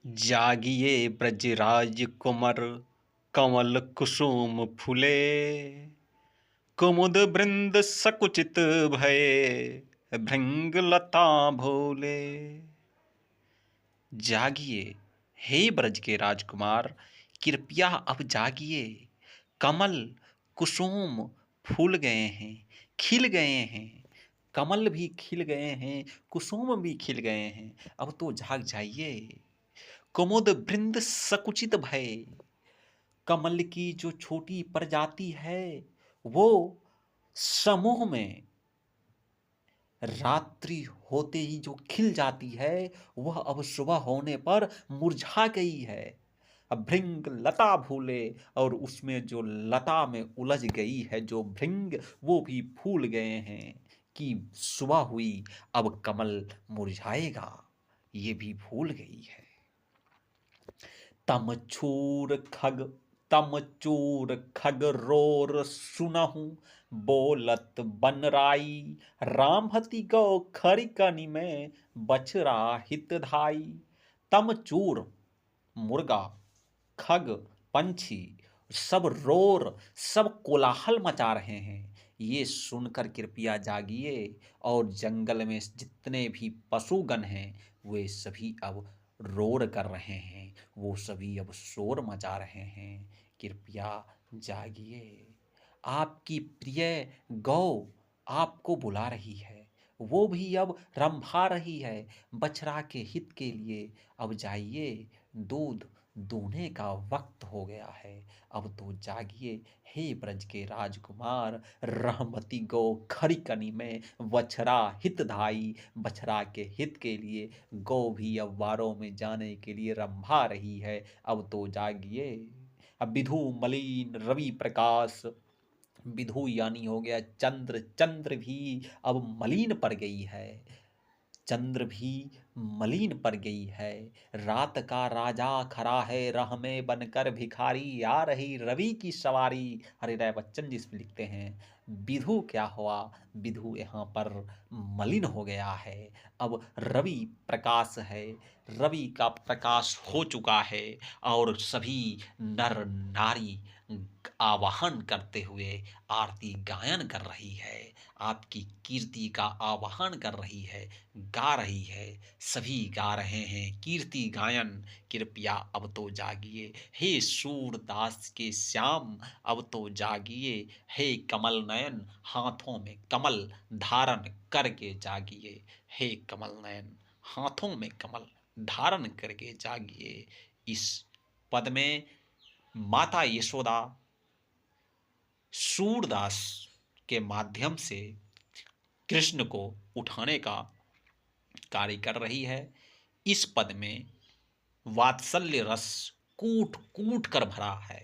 जागिए ब्रजराज कुंवर कमल कुसुम फूले। कुमुद बृंद सकुचित भये भृंग लता भोले। जागिए हे ब्रज के राजकुमार, कृपया अब जागिए। कमल कुसुम फूल गए हैं, खिल गए हैं। कमल भी खिल गए हैं, कुसुम भी खिल गए हैं। अब तो जाग जाइए। कुमुद बृंद सकुचित भय, कमल की जो छोटी प्रजाति है वो समूह में रात्रि होते ही जो खिल जाती है वह अब सुबह होने पर मुरझा गई है। अब भृंग लता भूले, और उसमें जो लता में उलझ गई है जो भृंग, वो भी फूल गए हैं कि सुबह हुई, अब कमल मुरझाएगा, ये भी भूल गई है। तमचूर खग तमचूर खगरोर सुनहु, बोलत बनराई। रामहति गौ खरिकनि में, बछरा हितधाई। तमचूर मुर्गा, खग पंछी, सब रोर, सब कोलाहल मचा रहे हैं। ये सुनकर कृपया जागिए, और जंगल में जितने भी पशुगण हैं वे सभी अब रोर कर रहे हैं, वो सभी अब शोर मचा रहे हैं। कृपया जागिए। आपकी प्रिय गौ आपको बुला रही है, वो भी अब रंभा रही है बछड़ा के हित के लिए। अब जाइए, दूध दूहने का वक्त हो गया है। अब तो जागिए हे ब्रज के राजकुमार। रहमती गो खरिकनी में, बछड़ा हितधाई। बछड़ा के हित के लिए गौ भी अब वारों में जाने के लिए रंभा रही है। अब तो जागिए। अब विधु मलिन रवि प्रकाश, विधु यानी हो गया चंद्र, चंद्र भी अब मलिन पड़ गई है। चंद्र भी मलिन पड़ गई है। रात का राजा खड़ा है राह में बनकर भिखारी, आ रही रवि की सवारी। हरे राय बच्चन जी इसमें लिखते हैं विधु क्या हुआ, विधु यहाँ पर मलिन हो गया है। अब रवि प्रकाश है, रवि का प्रकाश हो चुका है, और सभी नर नारी आवाहन करते हुए आरती गायन कर रही है, आपकी कीर्ति का आवाहन कर रही है, गा रही है। सभी गा रहे हैं कीर्ति गायन। कृपया अब तो जागिए हे सूरदास के श्याम, अब तो जागिए हे कमल नयन, हाथों में कमल धारण करके जागिए। हे कमल नयन, हाथों में कमल धारण करके जागिए। इस पद में माता यशोदा सूरदास के माध्यम से कृष्ण को उठाने का कार्य कर रही है। इस पद में वात्सल्य रस कूट कूट कर भरा है।